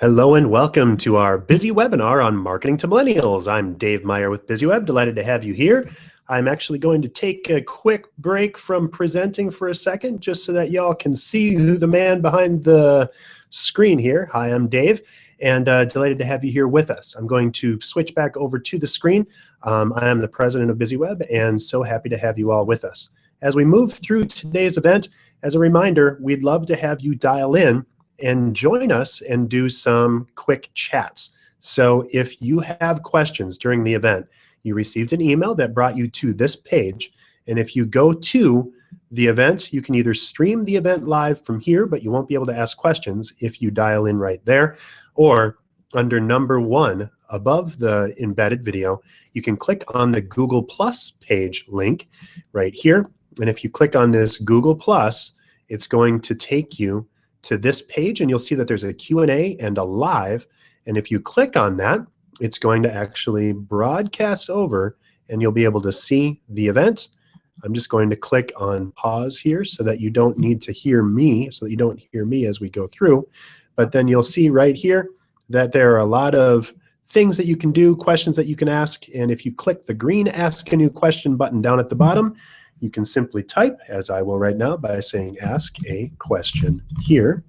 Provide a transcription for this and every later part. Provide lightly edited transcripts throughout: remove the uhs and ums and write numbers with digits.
Hello and welcome to our Busy webinar on marketing to millennials. I'm Dave Meyer with BizzyWeb. Delighted to have you here. I'm actually going to take a quick break from presenting for a second just so that y'all can see who the man behind the screen here. Hi, I'm Dave, and delighted to have you here with us. I'm going to switch back over to the screen. I am the president of BizzyWeb and so happy to have you all with us. As we move through today's event, as a reminder, we'd love to have you dial in and join us and do some quick chats. So if you have questions during the event, you received an email that brought you to this page, and if you go to the event, you can either stream the event live from here, but you won't be able to ask questions if you dial in right there, or under number 1 above the embedded video, you can click on the Google Plus page link right here, and if you click on this Google Plus, it's going to take you to this page, and you'll see that there's a Q&A and a live, and if you click on that, it's going to actually broadcast over and you'll be able to see the event. I'm just going to click on pause here so that you don't need to hear me, as we go through, but then you'll see right here that there are a lot of things that you can do, questions that you can ask, and if you click the green Ask a New Question button down at the bottom, you can simply type, as I will right now, by saying ask a question here.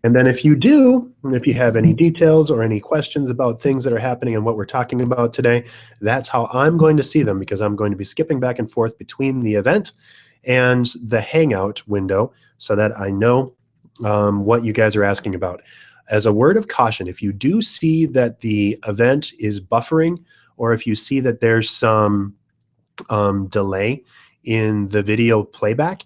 And then if you do, and if you have any details or any questions about things that are happening and what we're talking about today, that's how I'm going to see them, because I'm going to be skipping back and forth between the event and the Hangout window so that I know what you guys are asking about. As a word of caution, if you do see that the event is buffering, or if you see that there's some delay in the video playback,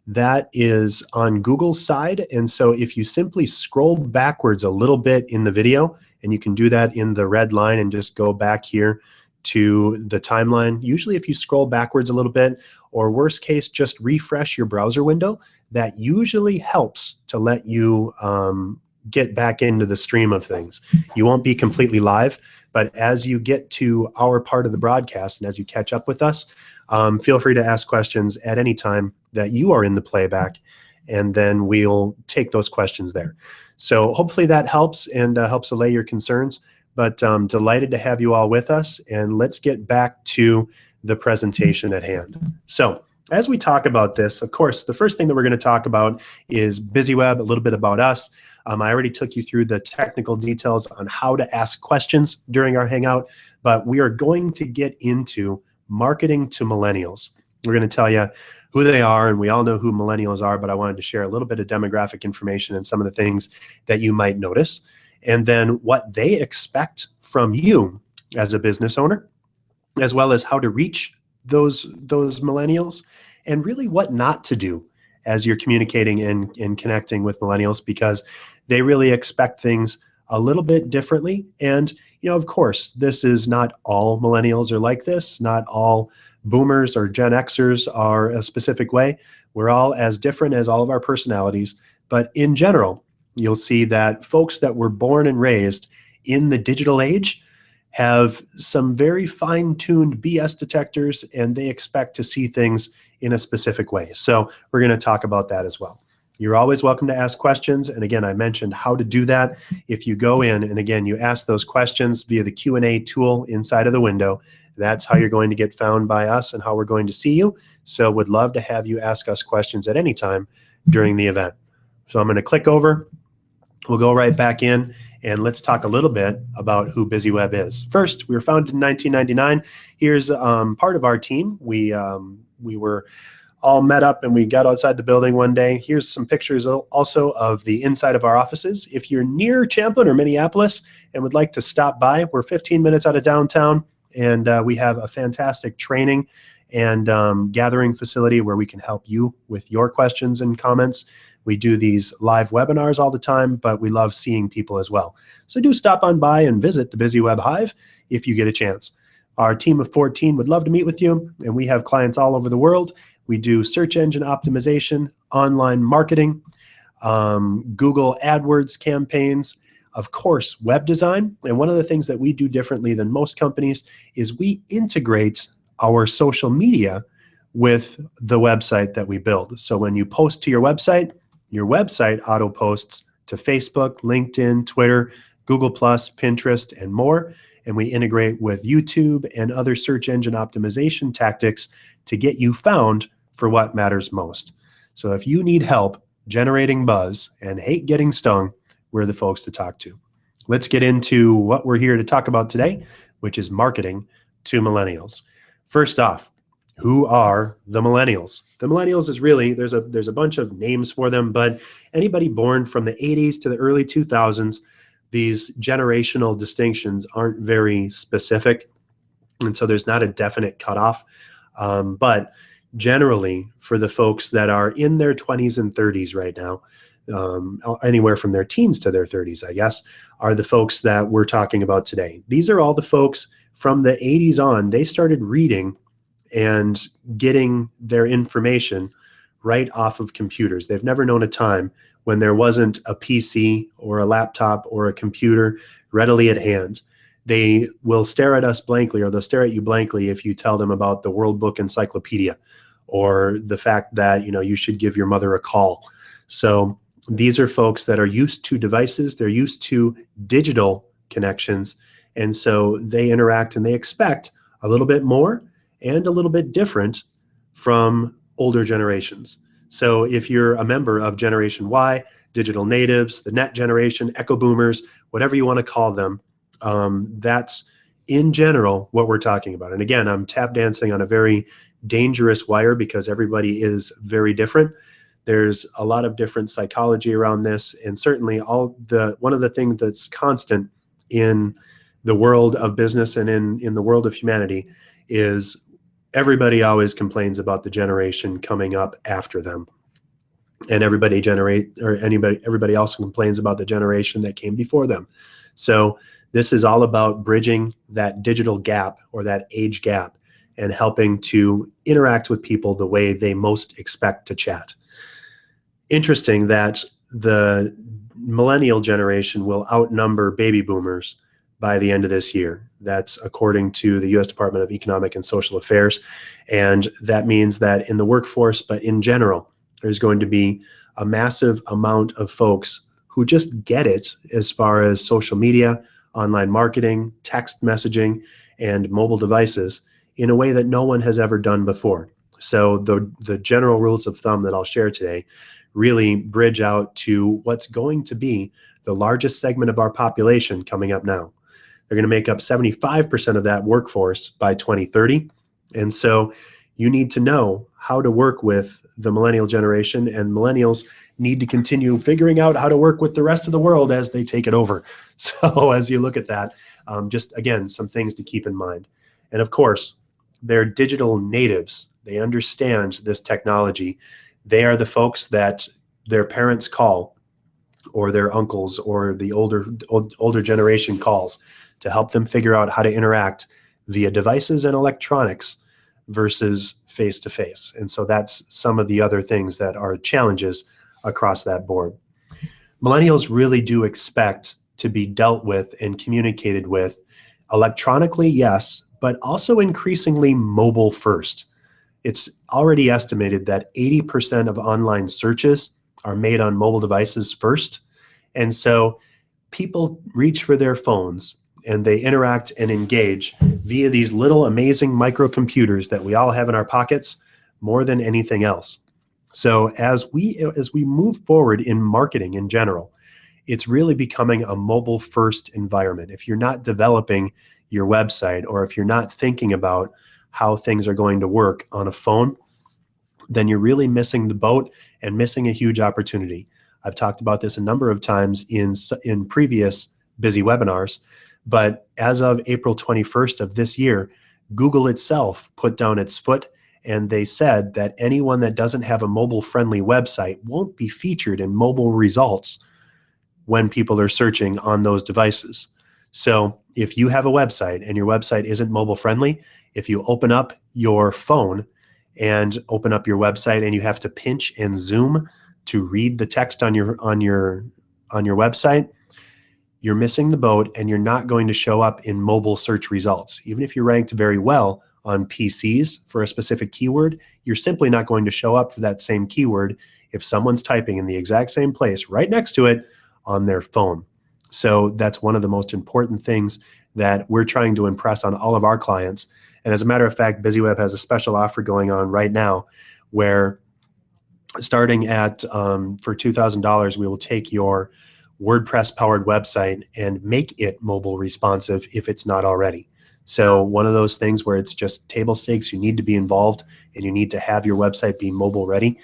that is on Google's side. And so if you simply scroll backwards a little bit in the video, and you can do that in the red line and just go back here to the timeline, usually if you scroll backwards a little bit, or worst case, just refresh your browser window, that usually helps to let you get back into the stream of things. You won't be completely live, but as you get to our part of the broadcast and as you catch up with us, feel free to ask questions at any time that you are in the playback, and then we'll take those questions there. So hopefully that helps and helps allay your concerns, but delighted to have you all with us, and let's get back to the presentation at hand. So as we talk about this, of course, the first thing that we're going to talk about is BizzyWeb, a little bit about us. I already took you through the technical details on how to ask questions during our Hangout, but we are going to get into marketing to millennials. We're going to tell you who they are, and we all know who millennials are, but I wanted to share a little bit of demographic information and some of the things that you might notice, and then what they expect from you as a business owner, as well as how to reach those millennials, and really what not to do as you're communicating and connecting with millennials, because they really expect things a little bit differently. And of course, this is not all millennials are like this. Not all boomers or Gen Xers are a specific way. We're all as different as all of our personalities. But in general, you'll see that folks that were born and raised in the digital age have some very fine-tuned BS detectors, and they expect to see things in a specific way. So we're going to talk about that as well. You're always welcome to ask questions, and again, I mentioned how to do that. If you go in and again, you ask those questions via the Q&A tool inside of the window, that's how you're going to get found by us and how we're going to see you. So would love to have you ask us questions at any time during the event. So I'm going to click over. We'll go right back in, and let's talk a little bit about who BizzyWeb is. First, we were founded in 1999. Here's part of our team. We were all met up and we got outside the building one day. Here's some pictures also of the inside of our offices. If you're near Champlin or Minneapolis and would like to stop by, we're 15 minutes out of downtown, and we have a fantastic training and gathering facility where we can help you with your questions and comments. We do these live webinars all the time, but we love seeing people as well. So do stop on by and visit the BizzyWeb Hive if you get a chance. Our team of 14 would love to meet with you, and we have clients all over the world. We do search engine optimization, online marketing, Google AdWords campaigns, of course, web design. And one of the things that we do differently than most companies is we integrate our social media with the website that we build. So when you post to your website auto posts to Facebook, LinkedIn, Twitter, Google+, Pinterest, and more. And we integrate with YouTube and other search engine optimization tactics to get you found for what matters most. So if you need help generating buzz and hate getting stung, we're the folks to talk to. Let's get into what we're here to talk about today, which is marketing to millennials. First off, who are the millennials? The millennials is really, there's a bunch of names for them, but anybody born from the 80s to the early 2000s, these generational distinctions aren't very specific. And so there's not a definite cutoff. But generally, for the folks that are in their 20s and 30s right now, anywhere from their teens to their 30s, I guess, are the folks that we're talking about today. These are all the folks from the 80s on. They started reading and getting their information right off of computers. They've never known a time when there wasn't a PC or a laptop or a computer readily at hand. They will stare at us blankly, or they'll stare at you blankly if you tell them about the World Book Encyclopedia or the fact that, you should give your mother a call. So these are folks that are used to devices. They're used to digital connections. And so they interact and they expect a little bit more and a little bit different from older generations. So if you're a member of Generation Y, digital natives, the net generation, echo boomers, whatever you want to call them, that's in general what we're talking about. And again, I'm tap dancing on a very dangerous wire because everybody is very different. There's a lot of different psychology around this, and certainly one of the things that's constant in the world of business and in the world of humanity is everybody always complains about the generation coming up after them. And everybody else complains about the generation that came before them. So this is all about bridging that digital gap or that age gap and helping to interact with people the way they most expect to chat. Interesting that the millennial generation will outnumber baby boomers by the end of this year. That's according to the U.S. Department of Economic and Social Affairs. And that means that in the workforce, but in general, there's going to be a massive amount of folks who just get it as far as social media, online marketing, text messaging, and mobile devices in a way that no one has ever done before. So the general rules of thumb that I'll share today really bridge out to what's going to be the largest segment of our population coming up now. They're going to make up 75% of that workforce by 2030. And so you need to know how to work with the millennial generation, and millennials need to continue figuring out how to work with the rest of the world as they take it over. So as you look at that, just again, some things to keep in mind. And of course, they're digital natives. They understand this technology. They are the folks that their parents call, or their uncles, or the older generation calls to help them figure out how to interact via devices and electronics versus face-to-face. And so that's some of the other things that are challenges across that board. Millennials really do expect to be dealt with and communicated with electronically, yes, but also increasingly mobile first. It's already estimated that 80% of online searches are made on mobile devices first. And so people reach for their phones and they interact and engage via these little amazing microcomputers that we all have in our pockets more than anything else. So as we move forward in marketing in general, it's really becoming a mobile first environment. If you're not developing your website, or if you're not thinking about how things are going to work on a phone, then you're really missing the boat and missing a huge opportunity. I've talked about this a number of times in previous Busy webinars, but as of April 21st of this year, Google itself put down its foot, and they said that anyone that doesn't have a mobile-friendly website won't be featured in mobile results when people are searching on those devices. So if you have a website and your website isn't mobile-friendly, if you open up your phone and open up your website and you have to pinch and zoom to read the text on your website, you're missing the boat, and you're not going to show up in mobile search results. Even if you're ranked very well on PCs for a specific keyword, you're simply not going to show up for that same keyword if someone's typing in the exact same place right next to it on their phone. So that's one of the most important things that we're trying to impress on all of our clients. And as a matter of fact, BizzyWeb has a special offer going on right now where starting at for $2,000, we will take your WordPress powered website and make it mobile responsive if it's not already. So one of those things where it's just table stakes, you need to be involved and you need to have your website be mobile ready.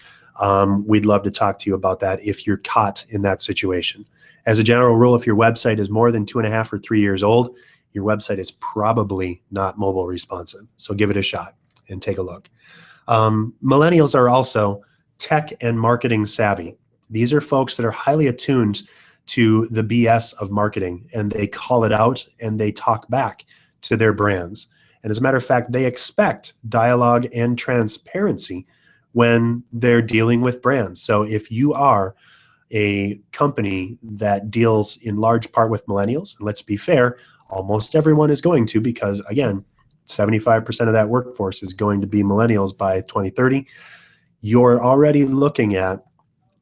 We'd love to talk to you about that if you're caught in that situation. As a general rule, if your website is more than 2.5 or 3 years old, your website is probably not mobile responsive. So give it a shot and take a look. Millennials are also tech and marketing savvy. These are folks that are highly attuned to the BS of marketing, and they call it out and they talk back to their brands. And as a matter of fact, they expect dialogue and transparency when they're dealing with brands. So if you are a company that deals in large part with millennials, and let's be fair, almost everyone is going to, because again, 75% of that workforce is going to be millennials by 2030. You're already looking at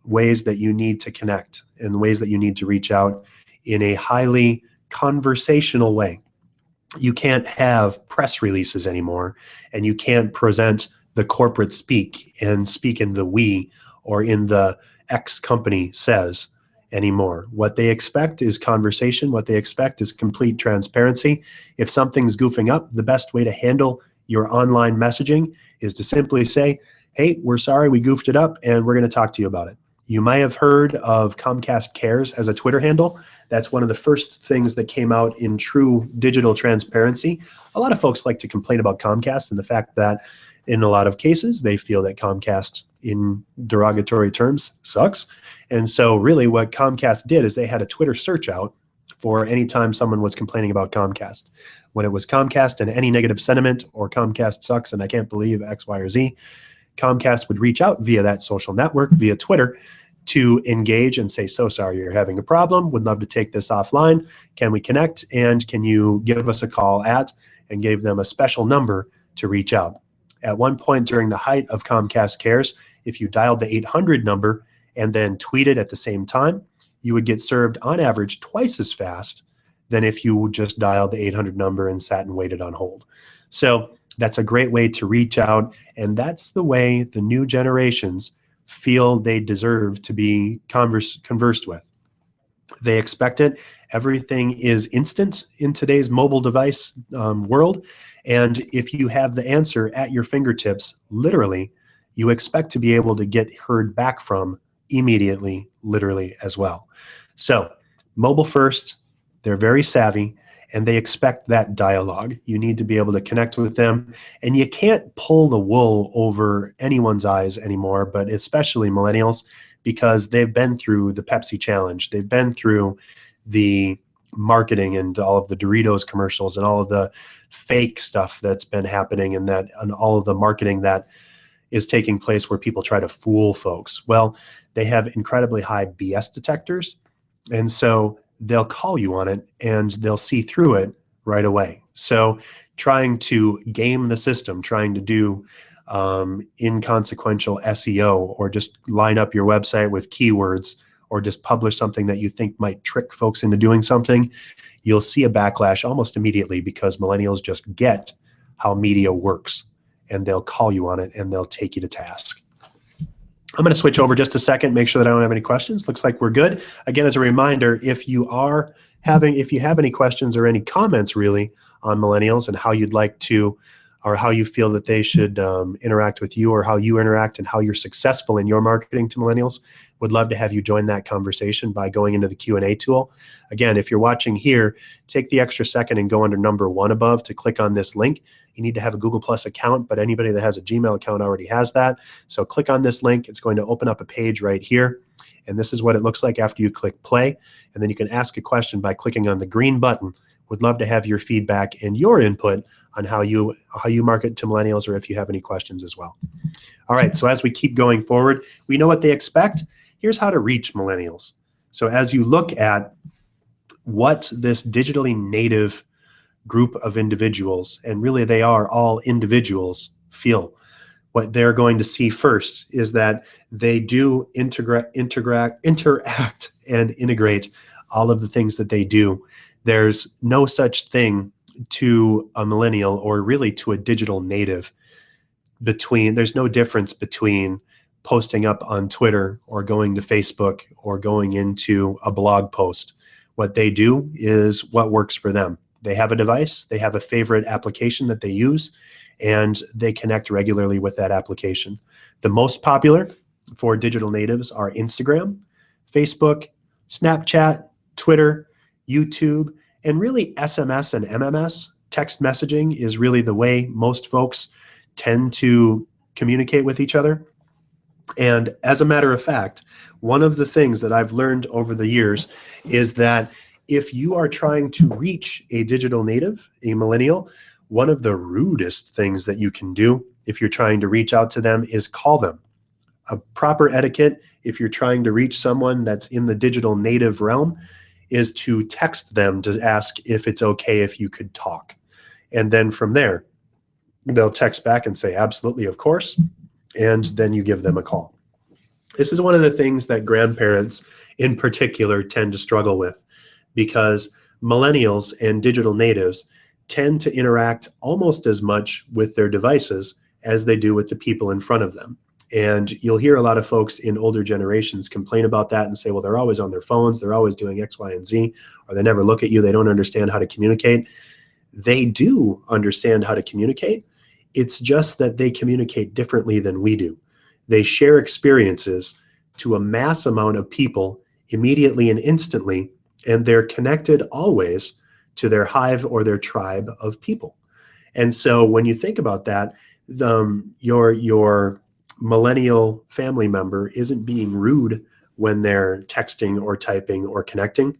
ways that you need to connect and ways that you need to reach out in a highly conversational way. You can't have press releases anymore, and you can't present the corporate speak and speak in the we or in the X company says anymore. What they expect is conversation. What they expect is complete transparency. If something's goofing up, the best way to handle your online messaging is to simply say, hey, we're sorry we goofed it up and we're going to talk to you about it. You might have heard of Comcast Cares as a Twitter handle. That's one of the first things that came out in true digital transparency. A lot of folks like to complain about Comcast and the fact that in a lot of cases, they feel that Comcast, in derogatory terms, sucks. And so really what Comcast did is they had a Twitter search out for any time someone was complaining about Comcast. When it was Comcast and any negative sentiment or Comcast sucks and I can't believe X, Y, or Z, Comcast would reach out via that social network, via Twitter, to engage and say, so sorry you're having a problem, would love to take this offline, can we connect, and can you give us a call at, and gave them a special number to reach out. At one point during the height of Comcast Cares, if you dialed the 800 number and then tweeted at the same time, you would get served on average twice as fast than if you just dialed the 800 number and sat and waited on hold. So that's a great way to reach out, and that's the way the new generations feel they deserve to be conversed with. They expect it. Everything is instant in today's mobile device world, and if you have the answer at your fingertips, literally, you expect to be able to get heard back from immediately, literally as well. So mobile first, they're very savvy, and they expect that dialogue. You need to be able to connect with them, and you can't pull the wool over anyone's eyes anymore, but especially millennials, because they've been through the Pepsi challenge. They've been through the marketing and all of the Doritos commercials and all of the fake stuff that's been happening and all of the marketing that is taking place where people try to fool folks. Well, they have incredibly high BS detectors, and so they'll call you on it and they'll see through it right away. So trying to game the system, trying to do inconsequential SEO, or just line up your website with keywords, or just publish something that you think might trick folks into doing something, you'll see a backlash almost immediately, because millennials just get how media works and they'll call you on it and they'll take you to task. I'm going to switch over just a second, make sure that I don't have any questions. Looks like we're good. Again, as a reminder, if you have any questions or any comments really on millennials and how you'd like to, or how you feel that they should interact with you, or how you interact and how you're successful in your marketing to millennials, would love to have you join that conversation by going into the Q&A tool. Again, if you're watching here, take the extra second and go under number 1 above to click on this link. You need to have a Google Plus account, but anybody that has a Gmail account already has that. So click on this link. It's going to open up a page right here. And this is what it looks like after you click play. And then you can ask a question by clicking on the green button. Would love to have your feedback and your input on how you market to millennials, or if you have any questions as well. All right, so as we keep going forward, we know what they expect. Here's how to reach millennials. So as you look at what this digitally native group of individuals, and really they are all individuals, feel, what they're going to see first is that they do interact and integrate all of the things that they do. There's no such thing to a millennial, or really to a digital native, there's no difference between posting up on Twitter or going to Facebook or going into a blog post. What they do is what works for them. They have a device, they have a favorite application that they use, and they connect regularly with that application. The most popular for digital natives are Instagram, Facebook, Snapchat, Twitter, YouTube, and really SMS and MMS. Text messaging is really the way most folks tend to communicate with each other. And as a matter of fact, one of the things that I've learned over the years is that if you are trying to reach a digital native, a millennial, one of the rudest things that you can do if you're trying to reach out to them is call them. A proper etiquette, if you're trying to reach someone that's in the digital native realm, is to text them to ask if it's okay if you could talk. And then from there, they'll text back and say, absolutely, of course. And then you give them a call. This is one of the things that grandparents in particular tend to struggle with, because millennials and digital natives tend to interact almost as much with their devices as they do with the people in front of them. And you'll hear a lot of folks in older generations complain about that and say, well, they're always on their phones, they're always doing X, Y, and Z, or they never look at you, they don't understand how to communicate. They do understand how to communicate. It's just that they communicate differently than we do. They share experiences to a mass amount of people immediately and instantly, and they're connected always to their hive or their tribe of people. And so when you think about that, your millennial family member isn't being rude when they're texting or typing or connecting.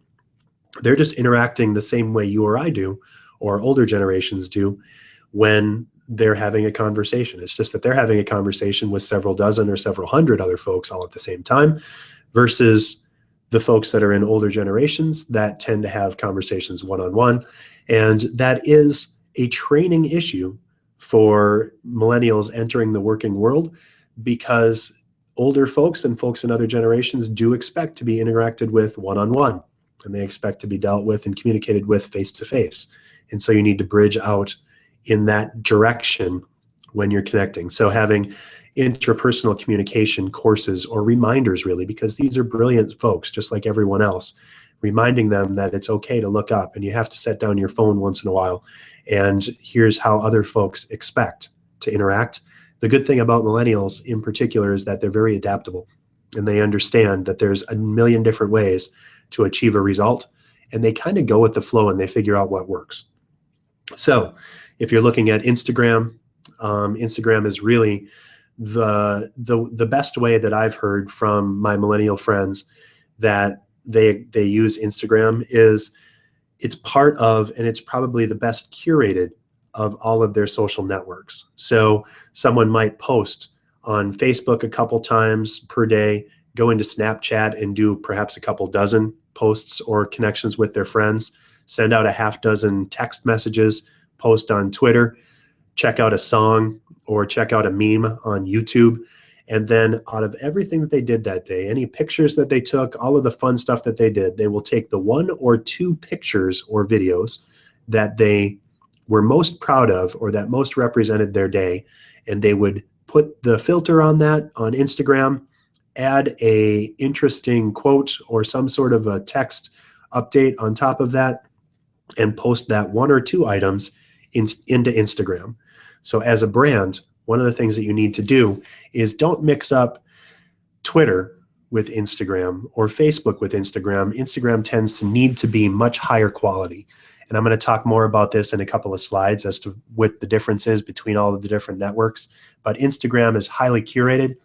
They're just interacting the same way you or I do, or older generations do, when they're having a conversation. It's just that they're having a conversation with several dozen or several hundred other folks all at the same time, versus the folks that are in older generations that tend to have conversations one-on-one. And that is a training issue for millennials entering the working world, because older folks and folks in other generations do expect to be interacted with one-on-one, and they expect to be dealt with and communicated with face-to-face. And so you need to bridge out in that direction when you're connecting. So having interpersonal communication courses or reminders, really, because these are brilliant folks just like everyone else, reminding them that it's okay to look up and you have to set down your phone once in a while, and here's how other folks expect to interact. The good thing about millennials in particular is that they're very adaptable, and they understand that there's a million different ways to achieve a result, and they kind of go with the flow and they figure out what works. So if you're looking at Instagram, Instagram is really the best way that I've heard from my millennial friends that they use Instagram. Is it's part of, and it's probably the best curated of all of their social networks. So someone might post on Facebook a couple times per day, go into Snapchat and do perhaps a couple dozen posts or connections with their friends, send out a half dozen text messages, post on Twitter, check out a song or check out a meme on YouTube. And then out of everything that they did that day, any pictures that they took, all of the fun stuff that they did, they will take the 1 or 2 pictures or videos that they were most proud of or that most represented their day, and they would put the filter on that on Instagram, add a interesting quote or some sort of a text update on top of that, and post that 1 or 2 items into Instagram. So as a brand, one of the things that you need to do is don't mix up Twitter with Instagram or Facebook with Instagram. Instagram tends to need to be much higher quality. And I'm going to talk more about this in a couple of slides as to what the difference is between all of the different networks. But Instagram is highly curated.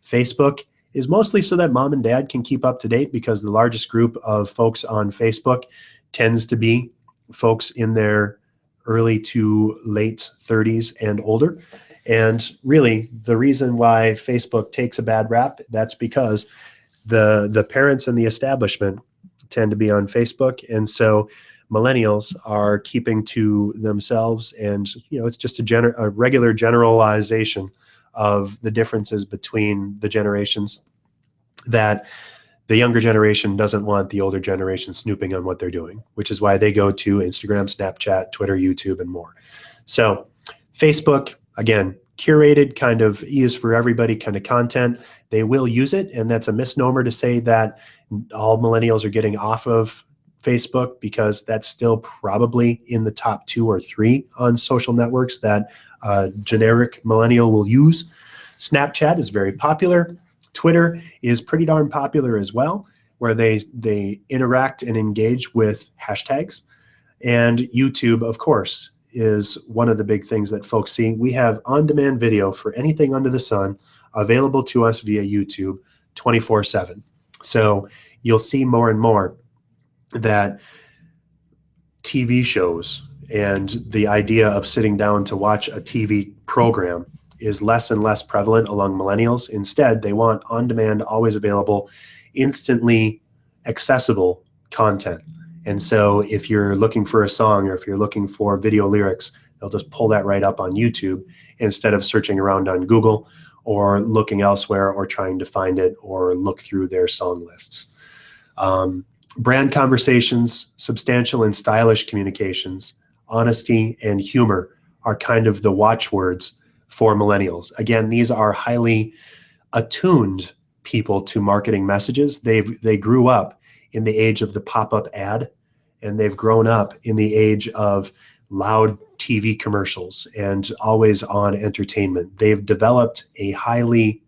Facebook is mostly so that mom and dad can keep up to date, because the largest group of folks on Facebook tends to be folks in their early to late 30s and older. And really, the reason why Facebook takes a bad rap, that's because the parents and the establishment tend to be on Facebook. And so millennials are keeping to themselves. And, it's just a regular generalization of the differences between the generations, that the younger generation doesn't want the older generation snooping on what they're doing, which is why they go to Instagram, Snapchat, Twitter, YouTube, and more. So Facebook, again, curated kind of is for everybody kind of content. They will use it, and that's a misnomer to say that all millennials are getting off of Facebook, because that's still probably in the top 2 or 3 on social networks that generic millennial will use. Snapchat is very popular. Twitter is pretty darn popular as well, where they interact and engage with hashtags. And YouTube, of course, is one of the big things that folks see. We have on-demand video for anything under the sun available to us via YouTube 24/7. So you'll see more and more that TV shows and the idea of sitting down to watch a TV program is less and less prevalent among millennials. Instead, they want on-demand, always available, instantly accessible content. And so if you're looking for a song, or if you're looking for video lyrics, they'll just pull that right up on YouTube instead of searching around on Google or looking elsewhere or trying to find it or look through their song lists. Brand conversations, substantial and stylish communications, honesty, and humor are kind of the watchwords for millennials. Again, these are highly attuned people to marketing messages. They grew up in the age of the pop-up ad, and they've grown up in the age of loud TV commercials and always on entertainment. They've developed a highly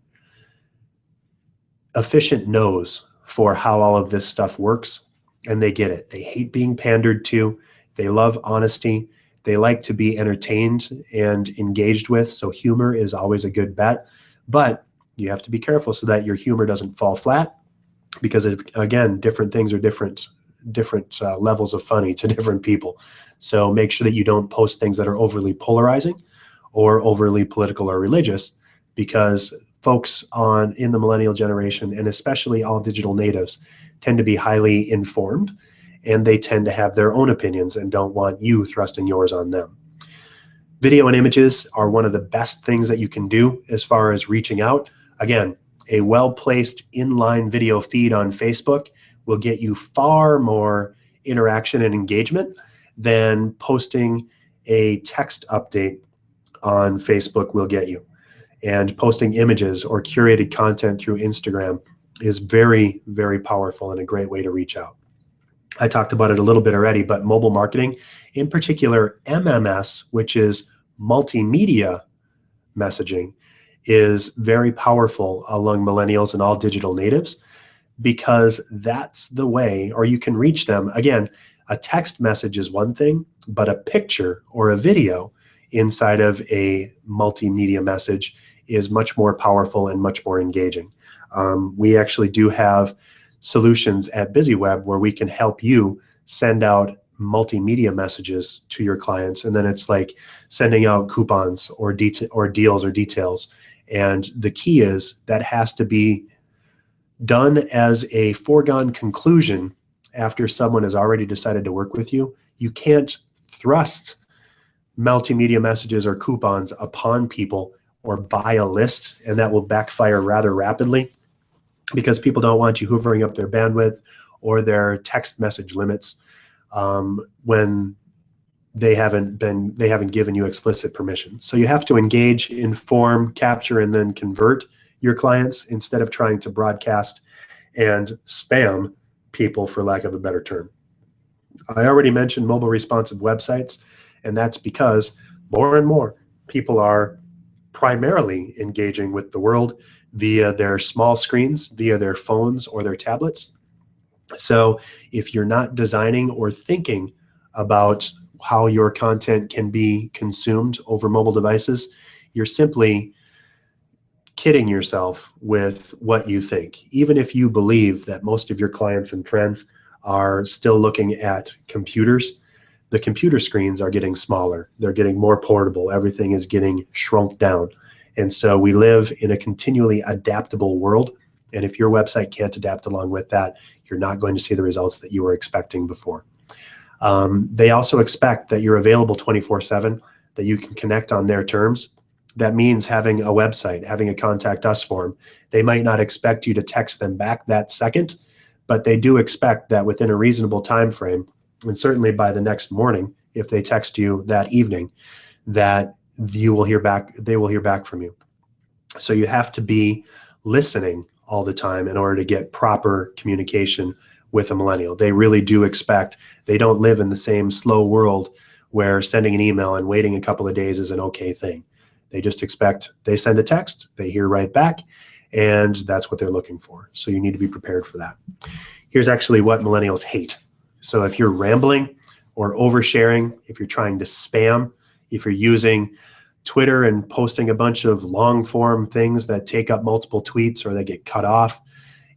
efficient nose for how all of this stuff works, and they get it. They hate being pandered to. They love honesty. They like to be entertained and engaged with, so humor is always a good bet. But you have to be careful so that your humor doesn't fall flat, because again, different things are different levels of funny to different people. So make sure that you don't post things that are overly polarizing or overly political or religious, because folks in the millennial generation, and especially all digital natives, tend to be highly informed, and they tend to have their own opinions and don't want you thrusting yours on them. Video and images are one of the best things that you can do as far as reaching out. Again, a well-placed inline video feed on Facebook will get you far more interaction and engagement than posting a text update on Facebook will get you. And posting images or curated content through Instagram is very, very powerful and a great way to reach out. I talked about it a little bit already, but mobile marketing, in particular MMS, which is multimedia messaging, is very powerful among millennials and all digital natives, because that's the way, or you can reach them. Again, a text message is one thing, but a picture or a video inside of a multimedia message is much more powerful and much more engaging. We actually do have solutions at BizzyWeb where we can help you send out multimedia messages to your clients, and then it's like sending out coupons or deals or details. And the key is that has to be done as a foregone conclusion after someone has already decided to work with you. You can't thrust multimedia messages or coupons upon people or buy a list, and that will backfire rather rapidly, because people don't want you hoovering up their bandwidth or their text message limits when they haven't given you explicit permission. So you have to engage, inform, capture, and then convert your clients instead of trying to broadcast and spam people, for lack of a better term. I already mentioned mobile responsive websites, and that's because more and more people are primarily engaging with the world via their small screens, via their phones or their tablets. So if you're not designing or thinking about how your content can be consumed over mobile devices, you're simply kidding yourself with what you think. Even if you believe that most of your clients and friends are still looking at computers, the computer screens are getting smaller. They're getting more portable. Everything is getting shrunk down. And so we live in a continually adaptable world. And if your website can't adapt along with that, you're not going to see the results that you were expecting before. They also expect that you're available 24/7, that you can connect on their terms. That means having a website, having a contact us form. They might not expect you to text them back that second, but they do expect that within a reasonable time frame, and certainly by the next morning, if they text you that evening, that you will hear back, they will hear back from you. So you have to be listening all the time in order to get proper communication with a millennial. They really do expect, they don't live in the same slow world where sending an email and waiting a couple of days is an okay thing. They just expect, they send a text, they hear right back, and that's what they're looking for. So you need to be prepared for that. Here's actually what millennials hate. So if you're rambling or oversharing, if you're trying to spam, if you're using Twitter and posting a bunch of long form things that take up multiple tweets or they get cut off,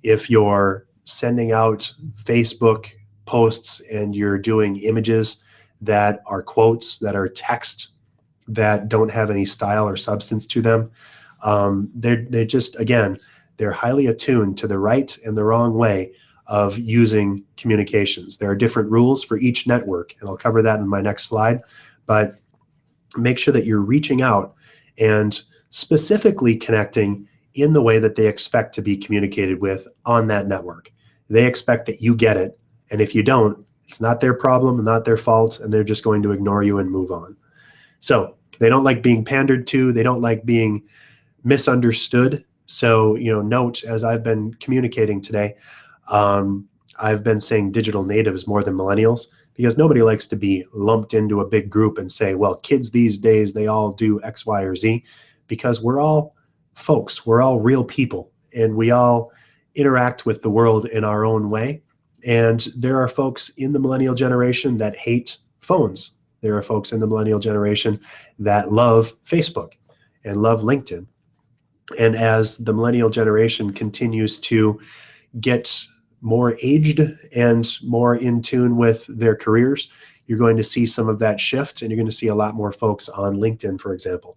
if you're sending out Facebook posts and you're doing images that are quotes, that are text, that don't have any style or substance to them, they're just, again, they're highly attuned to the right and the wrong way of using communications. There are different rules for each network, and I'll cover that in my next slide, but make sure that you're reaching out and specifically connecting in the way that they expect to be communicated with on that network. They expect that you get it, and if you don't, it's not their problem, not their fault, and they're just going to ignore you and move on. So they don't like being pandered to, they don't like being misunderstood. So, note, as I've been communicating today, I've been saying digital natives more than millennials, because nobody likes to be lumped into a big group and say, well, kids these days, they all do X, Y, or Z, because we're all folks, we're all real people, and we all interact with the world in our own way. And there are folks in the millennial generation that hate phones. There are folks in the millennial generation that love Facebook and love LinkedIn. And as the millennial generation continues to get more aged and more in tune with their careers, you're going to see some of that shift, and you're going to see a lot more folks on LinkedIn, for example.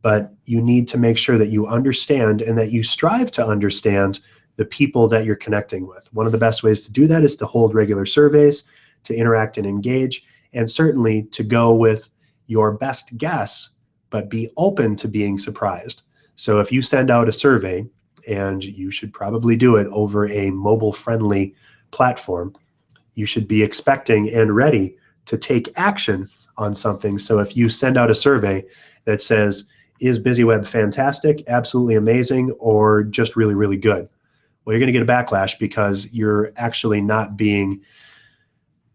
But you need to make sure that you understand and that you strive to understand the people that you're connecting with. One of the best ways to do that is to hold regular surveys, to interact and engage, and certainly to go with your best guess, but be open to being surprised. So if you send out a survey, and you should probably do it over a mobile-friendly platform, you should be expecting and ready to take action on something. So if you send out a survey that says, is BizzyWeb fantastic, absolutely amazing, or just really, really good? Well, you're going to get a backlash because you're actually not being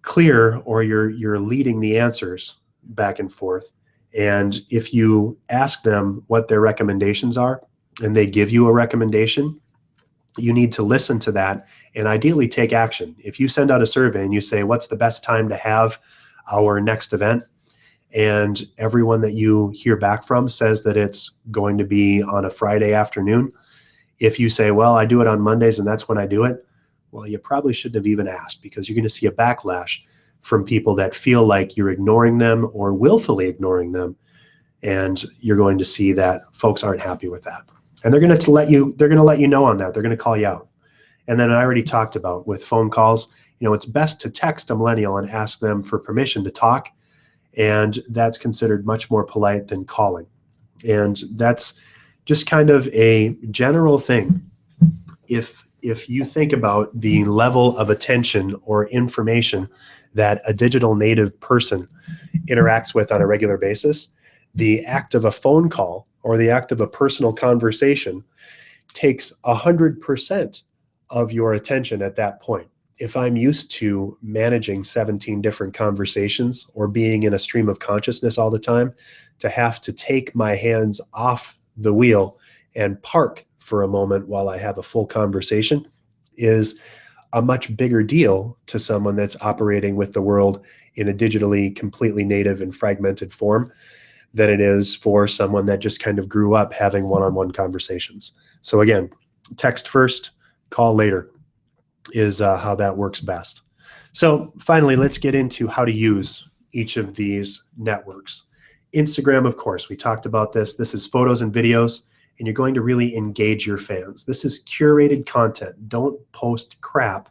clear, or you're leading the answers back and forth. And if you ask them what their recommendations are, and they give you a recommendation, you need to listen to that and ideally take action. If you send out a survey and you say, what's the best time to have our next event? And everyone that you hear back from says that it's going to be on a Friday afternoon. If you say, well, I do it on Mondays and that's when I do it, well, you probably shouldn't have even asked, because you're going to see a backlash from people that feel like you're ignoring them or willfully ignoring them. And you're going to see that folks aren't happy with that. And they're going to let you know on that. They're going to call you out. And then I already talked about with phone calls, it's best to text a millennial and ask them for permission to talk. And that's considered much more polite than calling. And that's just kind of a general thing. If you think about the level of attention or information that a digital native person interacts with on a regular basis, the act of a phone call or the act of a personal conversation takes 100% of your attention at that point. If I'm used to managing 17 different conversations or being in a stream of consciousness all the time, to have to take my hands off the wheel and park for a moment while I have a full conversation is a much bigger deal to someone that's operating with the world in a digitally completely native and fragmented form than it is for someone that just kind of grew up having one-on-one conversations. So again, text first, call later is how that works best. So finally, let's get into how to use each of these networks. Instagram, of course, we talked about this. This is photos and videos, and you're going to really engage your fans. This is curated content. Don't post crap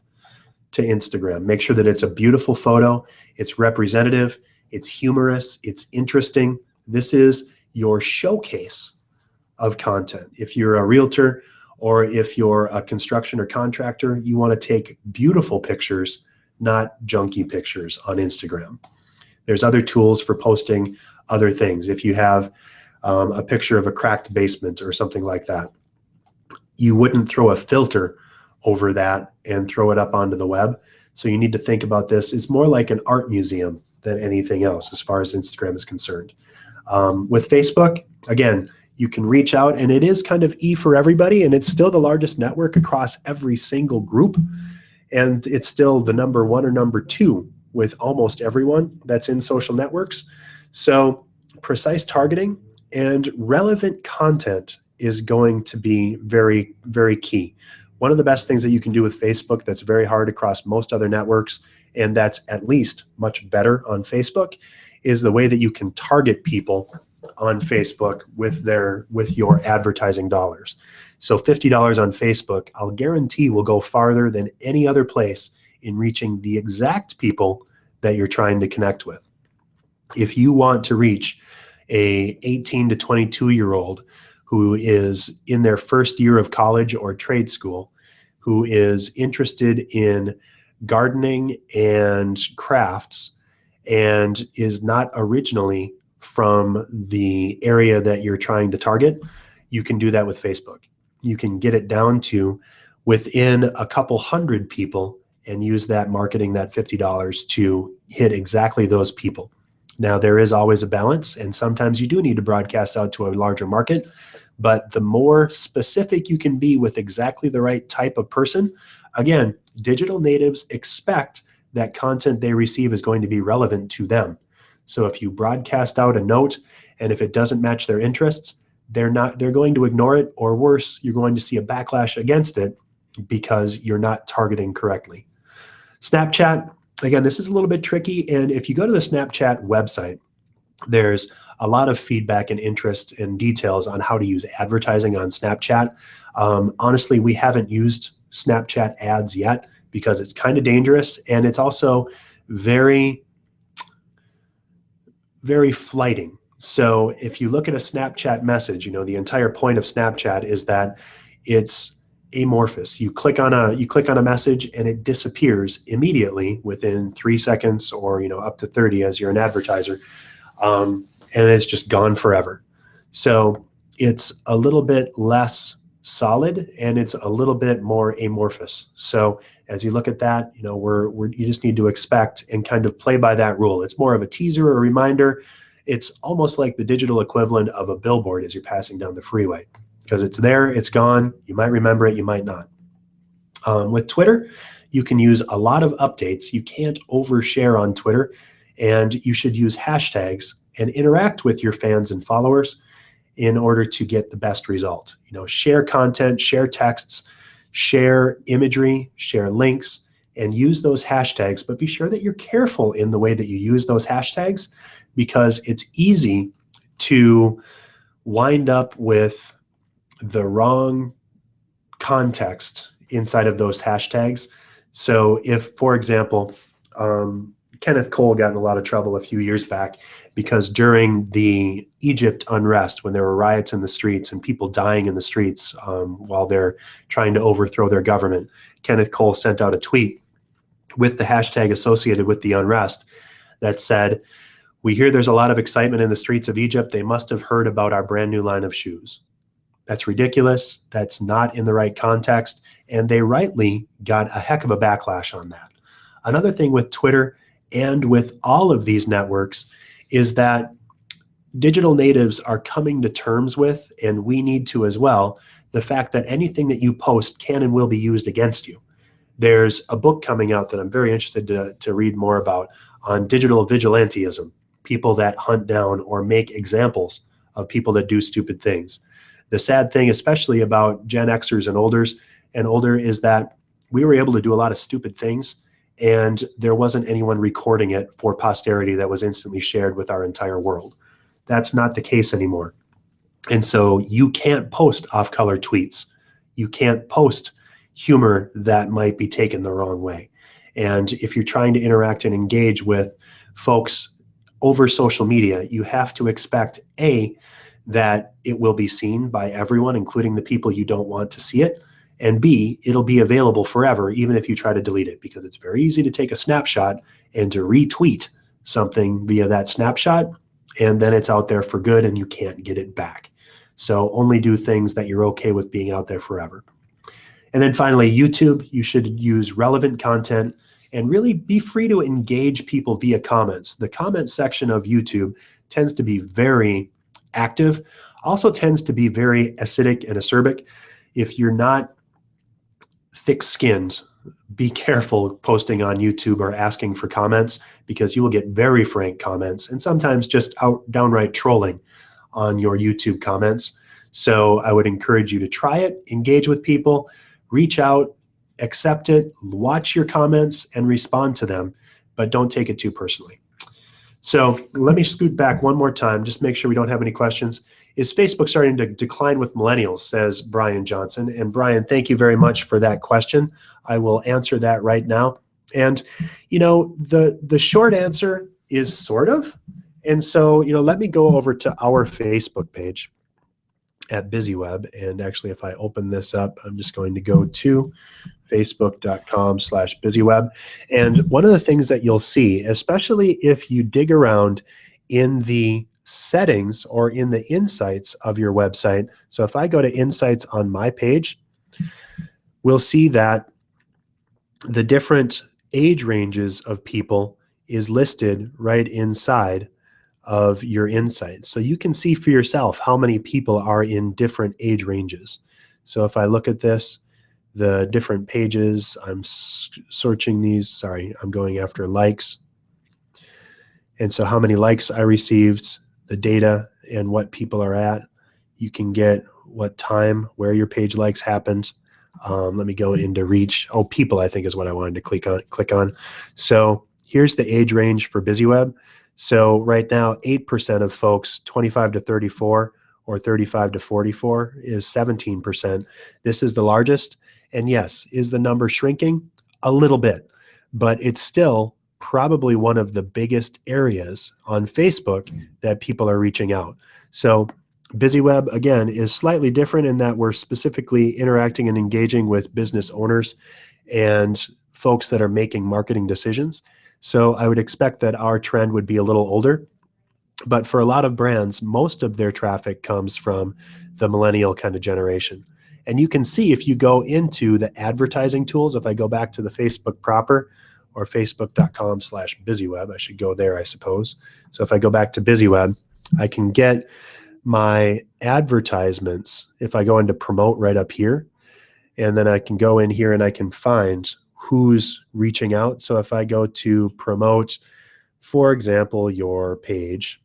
to Instagram. Make sure that it's a beautiful photo, it's representative, it's humorous, it's interesting. This is your showcase of content. If you're a realtor or if you're a construction or contractor, you want to take beautiful pictures, not junky pictures on Instagram. There's other tools for posting other things. If you have a picture of a cracked basement or something like that, you wouldn't throw a filter over that and throw it up onto the web. So you need to think about this. It's more like an art museum than anything else as far as Instagram is concerned. With Facebook, again, you can reach out, and it is kind of E for everybody, and it's still the largest network across every single group. And it's still the number one or number two with almost everyone that's in social networks. So precise targeting and relevant content is going to be very, very key. One of the best things that you can do with Facebook that's very hard across most other networks, and that's at least much better on Facebook, is the way that you can target people on Facebook with your advertising dollars. So $50 on Facebook, I'll guarantee will go farther than any other place in reaching the exact people that you're trying to connect with. If you want to reach a 18 to 22-year-old who is in their first year of college or trade school, who is interested in gardening and crafts and is not originally from the area that you're trying to target, you can do that with Facebook. You can get it down to within a couple hundred people and use that marketing, that $50, to hit exactly those people. Now, there is always a balance, and sometimes you do need to broadcast out to a larger market, but the more specific you can be with exactly the right type of person, again, digital natives expect that content they receive is going to be relevant to them. So if you broadcast out a note and if it doesn't match their interests, they're going to ignore it, or worse, you're going to see a backlash against it because you're not targeting correctly. Snapchat, again, this is a little bit tricky, and if you go to the Snapchat website, there's a lot of feedback and interest and details on how to use advertising on Snapchat. Honestly, we haven't used Snapchat ads yet because it's kind of dangerous, and it's also very, very flighting. So if you look at a Snapchat message, the entire point of Snapchat is that it's amorphous. You click on a message and it disappears immediately within 3 seconds or up to 30 as you're an advertiser, and it's just gone forever. So it's a little bit less solid and it's a little bit more amorphous. So as you look at that, you just need to expect and kind of play by that rule. It's more of a teaser or a reminder. It's almost like the digital equivalent of a billboard as you're passing down the freeway, because it's there, it's gone. You might remember it, you might not. With Twitter, you can use a lot of updates. You can't overshare on Twitter, and you should use hashtags and interact with your fans and followers in order to get the best result. Share content, share texts, share imagery, share links, and use those hashtags, but be sure that you're careful in the way that you use those hashtags, because it's easy to wind up with the wrong context inside of those hashtags. So if, for example, Kenneth Cole got in a lot of trouble a few years back because during the Egypt unrest, when there were riots in the streets and people dying in the streets while they're trying to overthrow their government, Kenneth Cole sent out a tweet with the hashtag associated with the unrest that said, "We hear there's a lot of excitement in the streets of Egypt. They must have heard about our brand new line of shoes." That's ridiculous. That's not in the right context. And they rightly got a heck of a backlash on that. Another thing with Twitter and with all of these networks is that digital natives are coming to terms with, and we need to as well, the fact that anything that you post can and will be used against you. There's a book coming out that I'm very interested to read more about on digital vigilantism, people that hunt down or make examples of people that do stupid things. The sad thing, especially about Gen Xers and older, is that we were able to do a lot of stupid things, and there wasn't anyone recording it for posterity that was instantly shared with our entire world. That's not the case anymore. And so you can't post off-color tweets. You can't post humor that might be taken the wrong way. And if you're trying to interact and engage with folks over social media, you have to expect, A, that it will be seen by everyone, including the people you don't want to see it. And B, it'll be available forever, even if you try to delete it, because it's very easy to take a snapshot and to retweet something via that snapshot, and then it's out there for good and you can't get it back. So only do things that you're okay with being out there forever. And then finally, YouTube, you should use relevant content and really be free to engage people via comments. The comment section of YouTube tends to be very active, also tends to be very acidic and acerbic. If you're not thick-skinned, be careful posting on YouTube or asking for comments, because you will get very frank comments and sometimes just downright trolling on your YouTube comments. So I would encourage you to try it, engage with people, reach out, accept it, watch your comments and respond to them, but don't take it too personally. So let me scoot back one more time, just make sure we don't have any questions. Is Facebook starting to decline with millennials, says Brian Johnson. And Brian, thank you very much for that question. I will answer that right now. And, you know, the short answer is sort of. And so, you know, let me go over to our Facebook page at BizzyWeb. And actually, if I open this up, I'm just going to go to facebook.com/BizzyWeb. And one of the things that you'll see, especially if you dig around in the settings or in the insights of your website. So if I go to insights on my page, we'll see that the different age ranges of people is listed right inside of your insights. So you can see for yourself how many people are in different age ranges. So if I look at this, the different pages, I'm searching these, sorry, I'm going after likes. And so how many likes I received, the data and what people are at. You can get what time, where your page likes happened. Let me go into reach. Oh, people, I think is what I wanted to click on. So here's the age range for BizzyWeb. So right now, 8% of folks 25 to 34 or 35 to 44 is 17%. This is the largest. And yes, is the number shrinking? A little bit, but it's still probably one of the biggest areas on Facebook that people are reaching out. So BizzyWeb, again, is slightly different in that we're specifically interacting and engaging with business owners and folks that are making marketing decisions. So I would expect that our trend would be a little older. But for a lot of brands, most of their traffic comes from the millennial kind of generation. And you can see if you go into the advertising tools, if I go back to the Facebook proper or facebook.com/BizzyWeb, I should go there, I suppose. So if I go back to BizzyWeb, I can get my advertisements. If I go into promote right up here, and then I can go in here and I can find who's reaching out. So if I go to promote, for example, your page,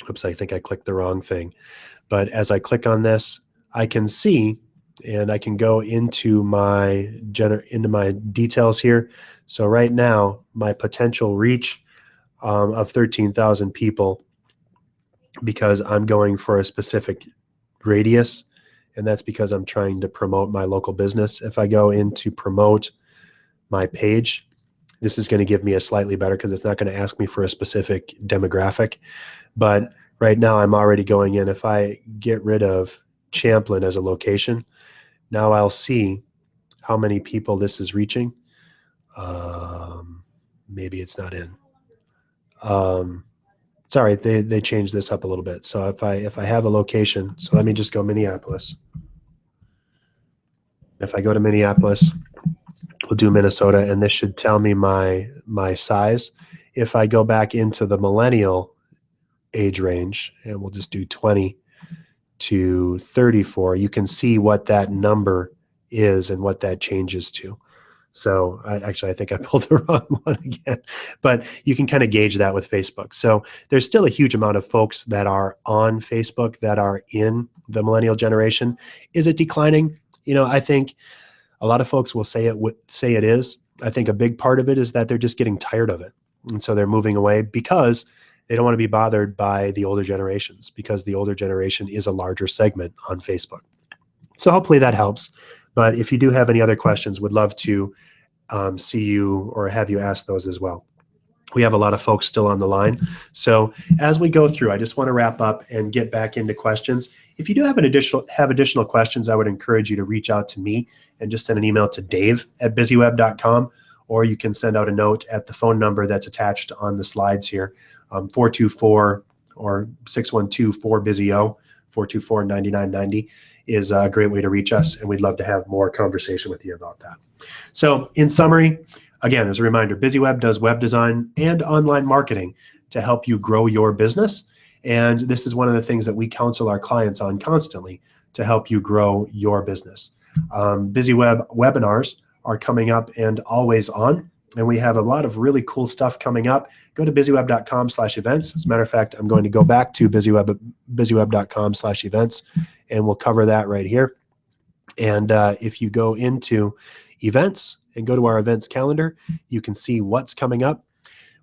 oops, I think I clicked the wrong thing. But as I click on this, I can see, and I can go into my details here. So right now, my potential reach of 13,000 people, because I'm going for a specific radius, and that's because I'm trying to promote my local business. If I go into promote my page, this is going to give me a slightly better, because it's not going to ask me for a specific demographic. But right now I'm already going in. If I get rid of Champlin as a location, now I'll see how many people this is reaching. Maybe it's not in. Sorry, they changed this up a little bit. So if I have a location, so let me just go Minneapolis. If I go to Minneapolis, we'll do Minnesota, and this should tell me my size. If I go back into the millennial age range, and we'll just do 20 to 34, you can see what that number is and what that changes to. So I think I pulled the wrong one again, but you can kind of gauge that with Facebook. So there's still a huge amount of folks that are on Facebook that are in the millennial generation. Is it declining? You know, I think a lot of folks will say it is. I think a big part of it is that they're just getting tired of it. And so they're moving away because they don't want to be bothered by the older generations, because the older generation is a larger segment on Facebook. So hopefully that helps. But if you do have any other questions, would love to see you or have you ask those as well. We have a lot of folks still on the line. So as we go through, I just want to wrap up and get back into questions. If you do have additional questions, I would encourage you to reach out to me and just send an email to dave@BizzyWeb.com, or you can send out a note at the phone number that's attached on the slides here, 424 or 612-4BizzyO, 424-9990 is a great way to reach us, and we'd love to have more conversation with you about that. So in summary, again, as a reminder, BizzyWeb does web design and online marketing to help you grow your business. And this is one of the things that we counsel our clients on constantly to help you grow your business. BizzyWeb webinars are coming up and always on. And we have a lot of really cool stuff coming up. Go to BizzyWeb.com/events. As a matter of fact, I'm going to go back to BizzyWeb.com/events, and we'll cover that right here. And if you go into events and go to our events calendar, you can see what's coming up.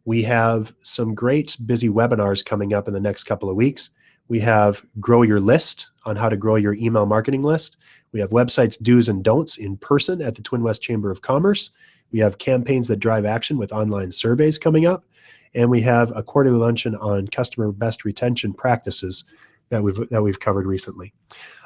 We have some great busy webinars coming up in the next couple of weeks. We have Grow Your List on how to grow your email marketing list. We have websites do's and don'ts in person at the Twin West Chamber of Commerce. We have campaigns that drive action with online surveys coming up. And we have a quarterly luncheon on customer best retention practices that we've covered recently.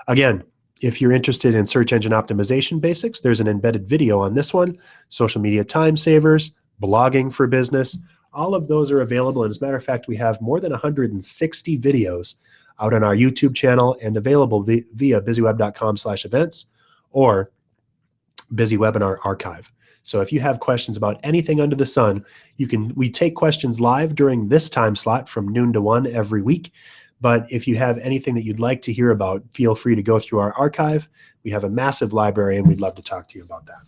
Again, if you're interested in search engine optimization basics, there's an embedded video on this one, social media time savers, blogging for business. All of those are available. And as a matter of fact, we have more than 160 videos out on our YouTube channel and available via BizzyWeb.com/events or BizzyWebinar archive. So if you have questions about anything under the sun, we take questions live during this time slot from noon to 1 every week. But if you have anything that you'd like to hear about, feel free to go through our archive. We have a massive library, and we'd love to talk to you about that.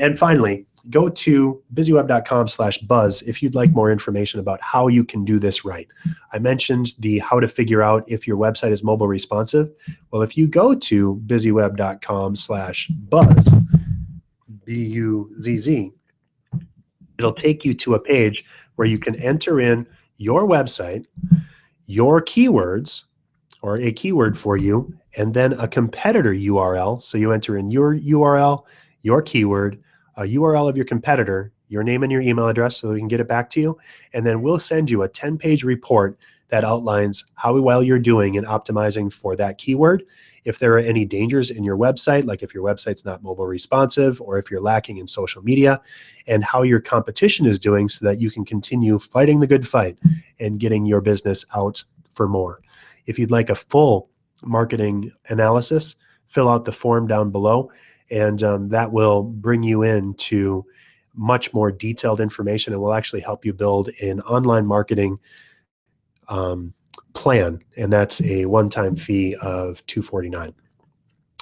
And finally, go to BizzyWeb.com/buzz if you'd like more information about how you can do this right. I mentioned the how to figure out if your website is mobile responsive. Well, if you go to BizzyWeb.com/buzz, BUZZ, it'll take you to a page where you can enter in your website, your keywords, or a keyword for you, and then a competitor URL. So you enter in your URL, your keyword, a URL of your competitor, your name and your email address so we can get it back to you. And then we'll send you a 10-page report that outlines how well you're doing in optimizing for that keyword. If there are any dangers in your website, like if your website's not mobile responsive or if you're lacking in social media, and how your competition is doing so that you can continue fighting the good fight and getting your business out for more. If you'd like a full marketing analysis, fill out the form down below, and that will bring you into much more detailed information and will actually help you build an online marketing plan, and that's a one-time fee of $249.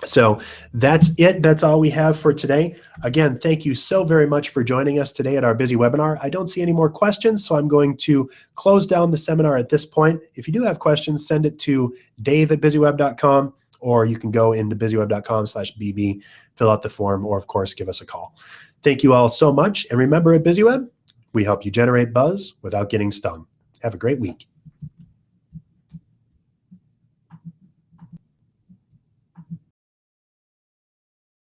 So that's it. That's all we have for today. Again, thank you so very much for joining us today at our busy webinar. I don't see any more questions, so I'm going to close down the seminar at this point. If you do have questions, send it to dave@BizzyWeb.com, or you can go into BizzyWeb.com/bb, fill out the form, or of course, give us a call. Thank you all so much. And remember, at BizzyWeb, we help you generate buzz without getting stung. Have a great week.